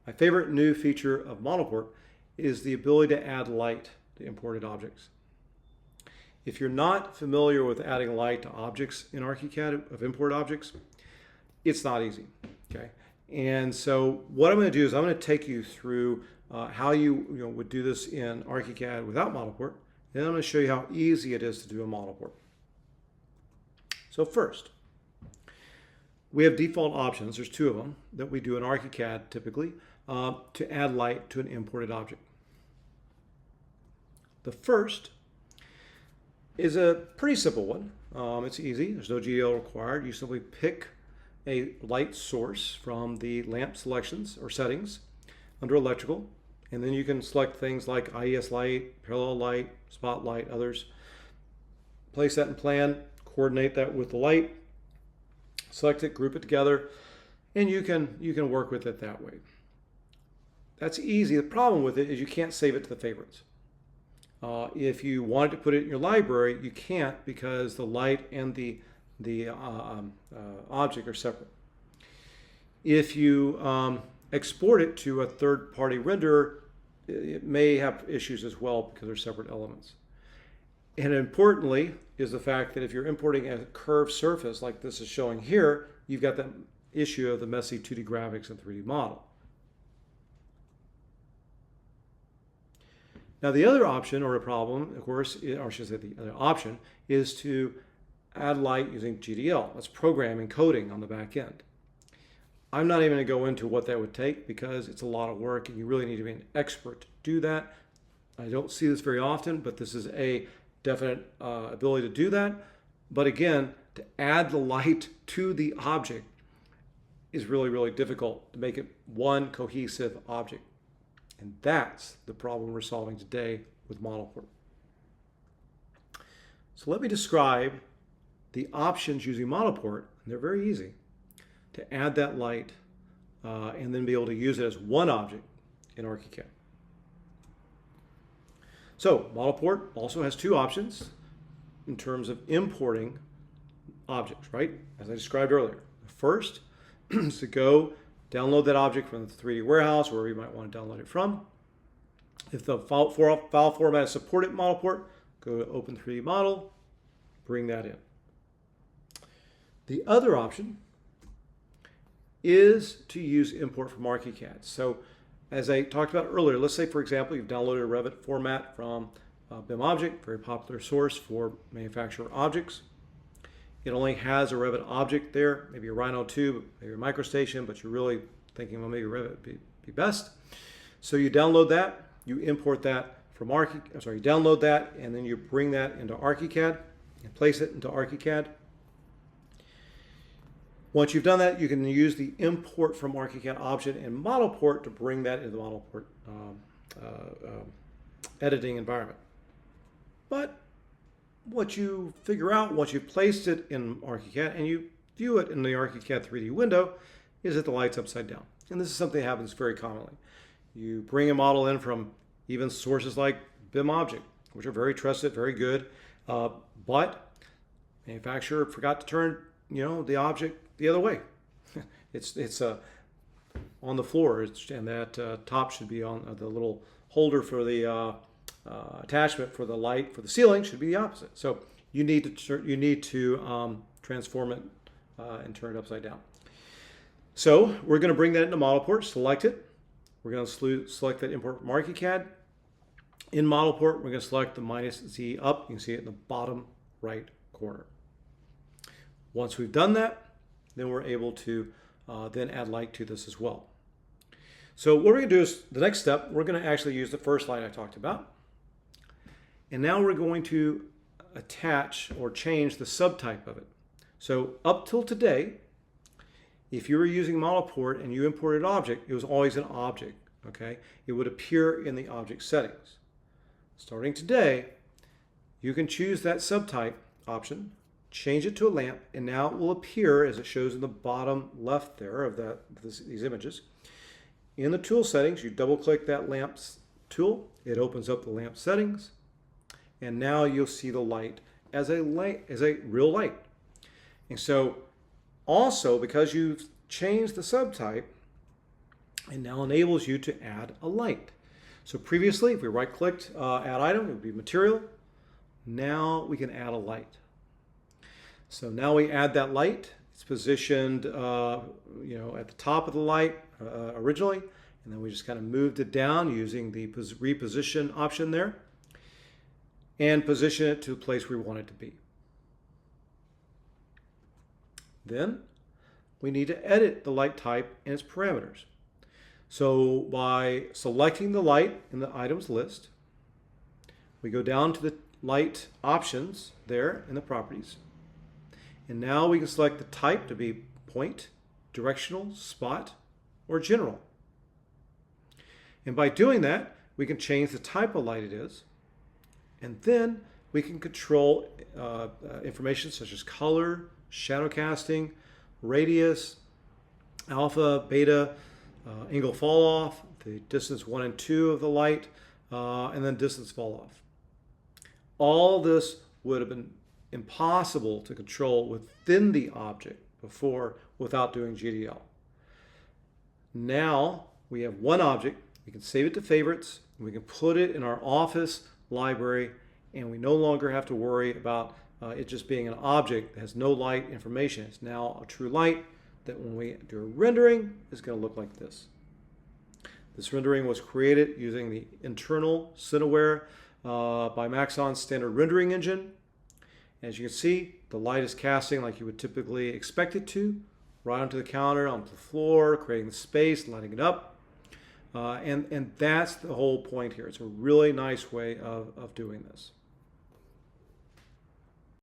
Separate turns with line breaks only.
My favorite new feature of ModelPort is the ability to add light to imported objects. If you're not familiar with adding light to objects in Archicad of import objects, it's not easy, okay? And so what I'm going to do is I'm going to take you through how you would do this in Archicad without ModelPort, and then I'm going to show you how easy it is to do in ModelPort. So first, we have default options. There's two of them that we do in Archicad typically to add light to an imported object. The first is a pretty simple one. It's easy. There's no GDL required. You simply pick a light source from the lamp selections or settings under electrical, and then you can select things like IES light, parallel light, spotlight, others. Place that in plan, coordinate that with the light, select it, group it together, and you can work with it that way. That's easy. The problem with it is you can't save it to the favorites. If you wanted to put it in your library, you can't because the light and the object are separate. If you export it to a third-party renderer, it may have issues as well because they're separate elements. And importantly is the fact that if you're importing a curved surface like this is showing here, you've got that issue of the messy 2D graphics and 3D model. Now the other option or a problem, of course, or I should say the other option, is to add light using GDL. That's programming, coding on the back end. I'm not even going to go into what that would take because it's a lot of work and you really need to be an expert to do that. I don't see this very often, but this is a definite ability to do that. But again, to add the light to the object is really, really difficult to make it one cohesive object. And that's the problem we're solving today with ModelPort. So let me describe the options using ModelPort, and they're very easy, to add that light and then be able to use it as one object in Archicad. So ModelPort also has two options in terms of importing objects, right? As I described earlier. The first is to go download that object from the 3D warehouse, wherever you might want to download it from. If the file format is supported in ModelPort, go to Open 3D Model, bring that in. The other option is to use import from Archicad. So as I talked about earlier, let's say, for example, you've downloaded a Revit format from BIM Object, very popular source for manufacturer objects. It only has a Revit object there, maybe a Rhino 2, maybe a MicroStation, but you're really thinking, well, maybe Revit would be best. So you download that, you import that from you download that, and then you bring that into Archicad and place it into Archicad. Once you've done that, you can use the import from Archicad option in ModelPort to bring that into the ModelPort editing environment. But what you figure out once you've placed it in Archicad and you view it in the Archicad 3D window is that the light's upside down. And this is something that happens very commonly. You bring a model in from even sources like BIM Object, which are very trusted, very good, but manufacturer forgot to turn the object the other way. it's on the floor, and that top should be on the little holder for the attachment for the light for the ceiling should be the opposite. So you need to transform it and turn it upside down. So we're going to bring that into ModelPort, select it. We're going to select that import from Archicad. In ModelPort, we're going to select the -Z up. You can see it in the bottom right corner. Once we've done that, then we're able to then add light to this as well. So what we're going to do is, the next step, we're going to actually use the first light I talked about. And now we're going to attach or change the subtype of it. So up till today, if you were using ModelPort and you imported an object, it was always an object, okay? It would appear in the object settings. Starting today, you can choose that subtype option, change it to a lamp, and now it will appear as it shows in the bottom left there of these images. In the tool settings, you double click that lamps tool, it opens up the lamp settings, and now you'll see the light as a real light. And so also, because you've changed the subtype, and now enables you to add a light. So previously, if we right-clicked Add Item, it would be Material. Now we can add a light. So now we add that light. It's positioned, at the top of the light originally, and then we just kind of moved it down using the reposition option there, and position it to the place we want it to be. Then we need to edit the light type and its parameters. So by selecting the light in the items list, we go down to the light options there in the properties. And now we can select the type to be point, directional, spot, or general. And by doing that, we can change the type of light it is. And then we can control information such as color, shadow casting, radius, alpha, beta, angle fall off, the distance 1 and 2 of the light, and then distance fall off. All this would have been impossible to control within the object before without doing GDL. Now we have one object, we can save it to favorites, we can put it in our office library, and we no longer have to worry about it just being an object that has no light information. It's now a true light that when we do a rendering is going to look like this. This rendering was created using the internal Cineware by Maxon's standard rendering engine. As you can see, the light is casting like you would typically expect it to, right onto the counter, onto the floor, creating the space, lighting it up. And that's the whole point here. It's a really nice way of doing this.